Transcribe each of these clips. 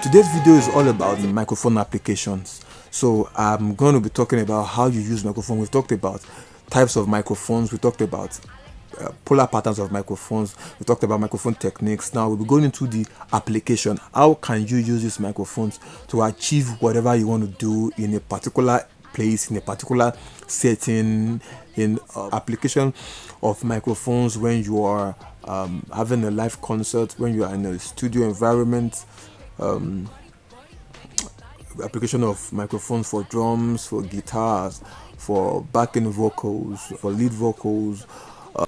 Today's video is all about microphone applications. So I'm going to be talking about how you use microphone. We've talked about types of microphones. We talked about polar patterns of microphones. We talked about microphone techniques. Now we'll be going into the application. How can you use these microphones to achieve whatever you want to do in a particular place, in a particular setting, in application of microphones when you are having a live concert, when you are in a studio environment, application of microphones for drums, for guitars, for backing vocals, for lead vocals,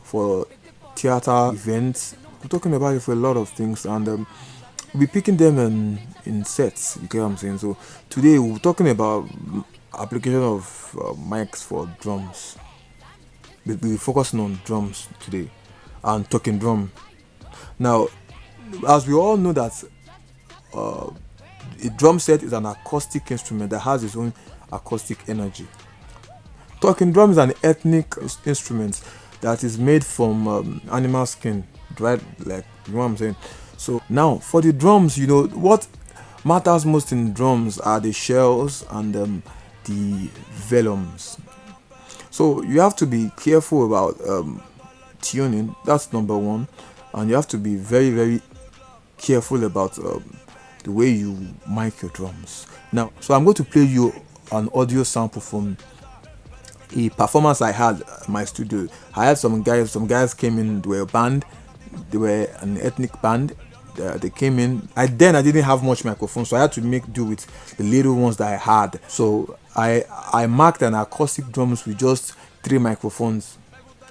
for theater events. We're talking about it for a lot of things, and we'll be picking them in sets. You get what I'm saying? So today we're talking about application of mics for drums. We'll be focusing on drums today and talking drum. Now, as we all know that a drum set is an acoustic instrument that has its own acoustic energy. Talking drum is an ethnic instrument that is made from animal skin, right? Like, you know what I'm saying? So now for the drums, you know what matters most in drums are the shells and the vellums. So you have to be careful about tuning. That's number one, and you have to be very, very careful about the way you mic your drums. Now, so I'm going to play you an audio sample from a performance I had in my studio. I had some guys came in. They were a band. They were an ethnic band. They came in. I didn't have much microphone, so I had to make do with the little ones that I had. So I marked an acoustic drums with just 3 microphones.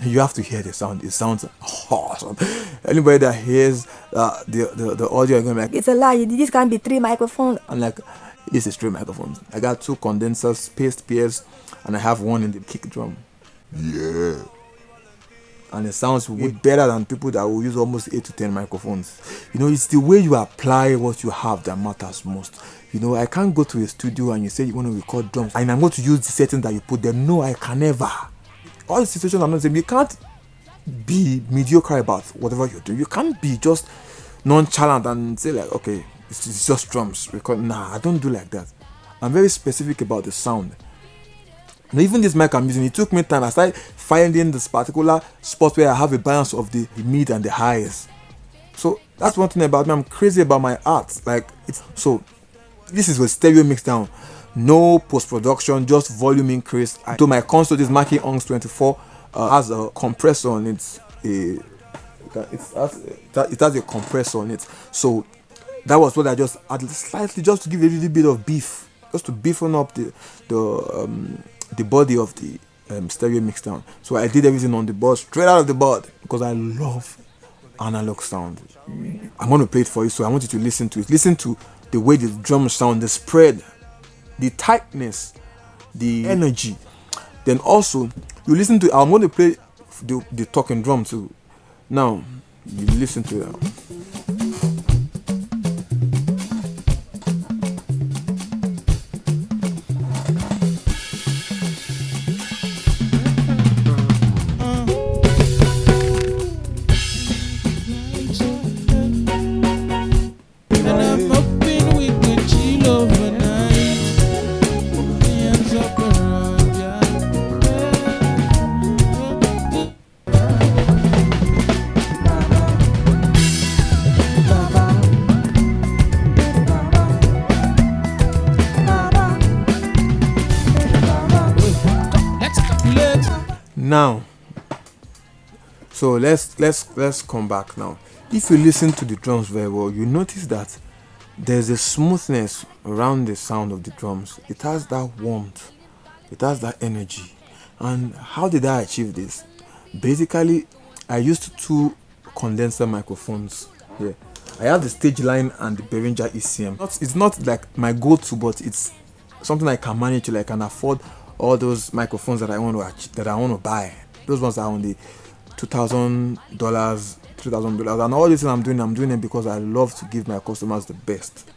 You have to hear the sound. It sounds awesome. Anybody that hears the audio, are going to be like, it's a lie. This can't be 3 microphones. I'm like, this is 3 microphones. I got 2 condensers, spaced pairs, and I have 1 in the kick drum. Yeah. And it sounds way better than people that will use almost 8 to 10 microphones. You know, it's the way you apply what you have that matters most. You know, I can't go to a studio and you say you want to record drums and I'm going to use the settings that you put there. No, I can never. All the situations are not the same. You can't be mediocre about whatever you're doing. You can't be just nonchalant and say like, okay, it's just drums. Because nah, I don't do like that. I'm very specific about the sound. And even this mic I'm using, it took me time. I started finding this particular spot where I have a balance of the mid and the highs. So that's one thing about me. I'm crazy about my art. Like so this is a stereo mix down. No post-production, just volume increase. So my console is Mackie Ongs 24 has a compressor on it. It has a compressor on it. So that was what I just added slightly, just to give a little bit of beef, just to beefen up the body of the stereo mix down. So I did everything on the board, straight out of the board, because I love analog sound. I'm going to play it for you, so I want you to listen to it. Listen to the way the drums sound, the spread, the tightness, the energy. Then also you listen to, I'm going to play the talking drum too. Now you listen to it. Now, so let's come back now. If you listen to the drums very well, you notice that there's a smoothness around the sound of the drums. It has that warmth, it has that energy. And how did I achieve this? Basically, I used 2 condenser microphones here. I have the Stage Line and the Behringer ECM. It's not like my go-to, but it's something I can manage, like I can afford all those microphones that I want to buy. Those ones are only $2,000, $3,000, and all this thing I'm doing it because I love to give my customers the best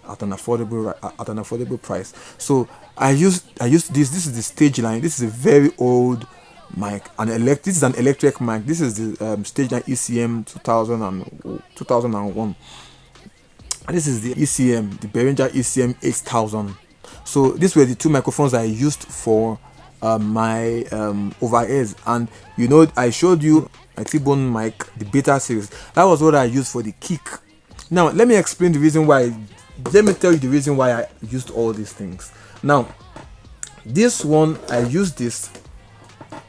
at an affordable price. So I used this. This is the Stage Line. This is a very old mic, this is an electric mic. This is the Stage Line ECM 2001. And this is the ECM, the Behringer ECM 8000. So these were the two microphones I used for my overheads. And you know, I showed you my T-Bone mic, the beta series. That was what I used for the kick. Now let me explain the reason why. Let me tell you the reason why I used all these things. Now this one, I used this.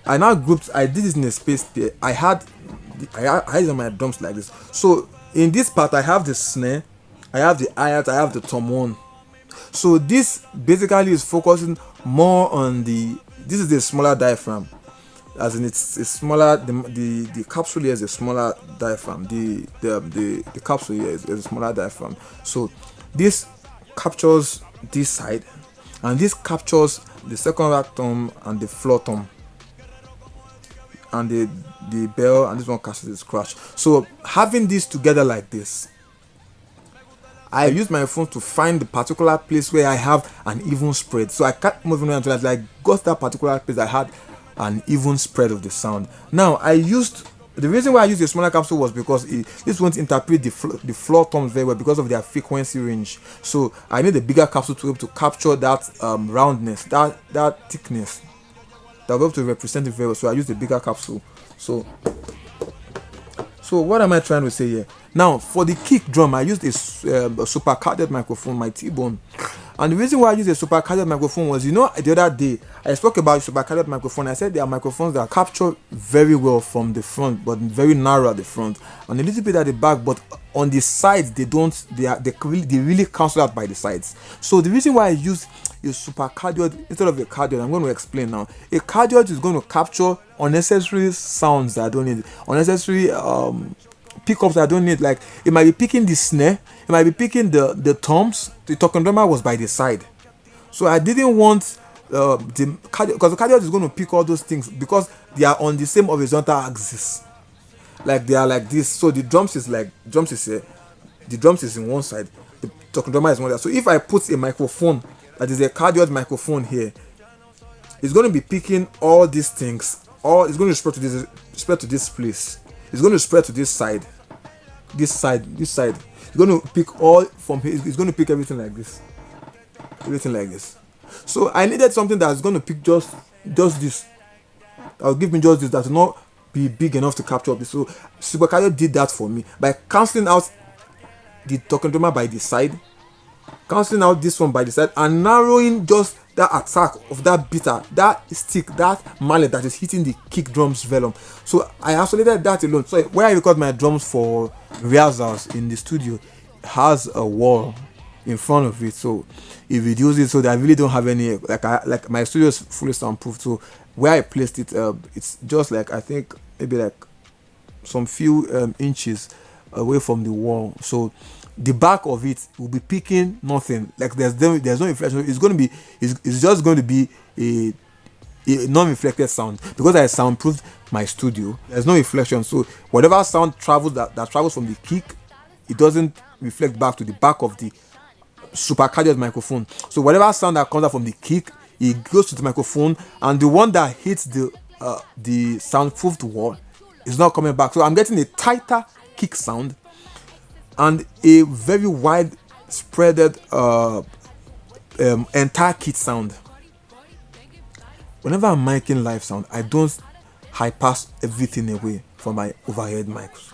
I now grouped. I did this in a space there. I had on my drums like this. So in this part, I have the snare, I have the hi-hat, I have the tom one. So this basically is focusing more on the. This is the smaller diaphragm, as in it's smaller. The capsule here is a smaller diaphragm. The capsule here is a smaller diaphragm. So this captures this side, and this captures the second rack tom and the floor tom, and the bell, and this one catches the scratch. So having this together like this, I use my phone to find the particular place where I have an even spread. So I kept moving around until I got that particular place that had an even spread of the sound. Now the reason why I used a smaller capsule was because this won't interpret the floor toms very well because of their frequency range. So I need a bigger capsule to be able to capture that roundness, that thickness, that will be able to represent it very well. So I used a bigger capsule. So what am I trying to say here? Now for the kick drum, I used a super cardioid microphone, my T-Bone. And the reason why I used a super cardioid microphone was, you know, the other day I spoke about super cardioid microphone. I said there are microphones that capture very well from the front, but very narrow at the front and a little bit at the back, but on the sides they don't. They really cancel out by the sides. So the reason why I used a super cardioid instead of a cardioid, I'm going to explain now. A cardioid is going to capture unnecessary sounds that I don't need, unnecessary pickups that I don't need. Like it might be picking the snare, it might be picking the toms. The talking drummer was by the side, so I didn't want the cardioid, because the cardioid is going to pick all those things because they are on the same horizontal axis, like they are like this. So the drums is here, the drums is in one side, the talking drummer is one there. So if I put a microphone that is a cardioid microphone here, it's going to be picking all these things. It's going to spread to this place. It's going to spread to this side. It's going to pick all from here. It's going to pick everything like this. So I needed something that's going to pick just this. That will give me just this. That will not be big enough to capture this. So Super Cardioid did that for me by cancelling out the talking drummer by the side, cancelling out this one by the side, and narrowing just that attack of that beater, that stick, that mallet that is hitting the kick drums velum. So I isolated that alone. So where I record my drums for rehearsals in the studio has a wall in front of it, so it reduces it so that I really don't have any like my studio is fully soundproof. So where I placed it, it's just like, I think maybe like some few inches away from the wall. So the back of it will be picking nothing. Like there's no reflection. It's just going to be a non-reflected sound because I soundproofed my studio. There's no reflection, so whatever sound travels that travels from the kick, it doesn't reflect back to the back of the super cardioid microphone. So whatever sound that comes out from the kick, it goes to the microphone, and the one that hits the soundproofed wall is not coming back. So I'm getting a tighter kick sound and a very wide spreaded entire kit sound. Whenever I'm miking live sound, I don't high pass everything away from my overhead mics,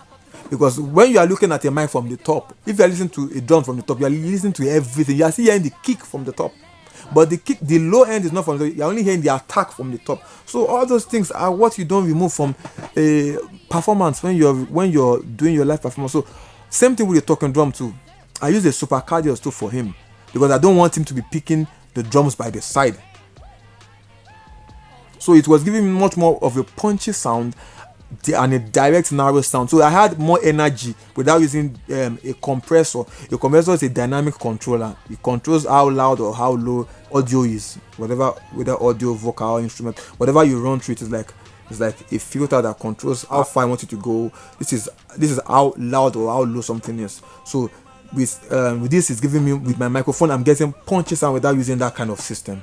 because when you are looking at a mic from the top, if you are listening to a drum from the top, you are listening to everything. You are still hearing the kick from the top, but the low end is not from the top. You are only hearing the attack from the top. So all those things are what you don't remove from a performance when you're doing your live performance. So same thing with the talking drum too. I use a super cardio too for him because I don't want him to be picking the drums by the side. So it was giving me much more of a punchy sound and a direct narrow sound. So I had more energy without using a compressor. A compressor is a dynamic controller. It controls how loud or how low audio is, whether audio, vocal, instrument, whatever you run through it is like a filter that controls how far I want it to go. This is how loud or how low something is. So with this, is giving me, with my microphone, I'm getting punchy sound without using that kind of system.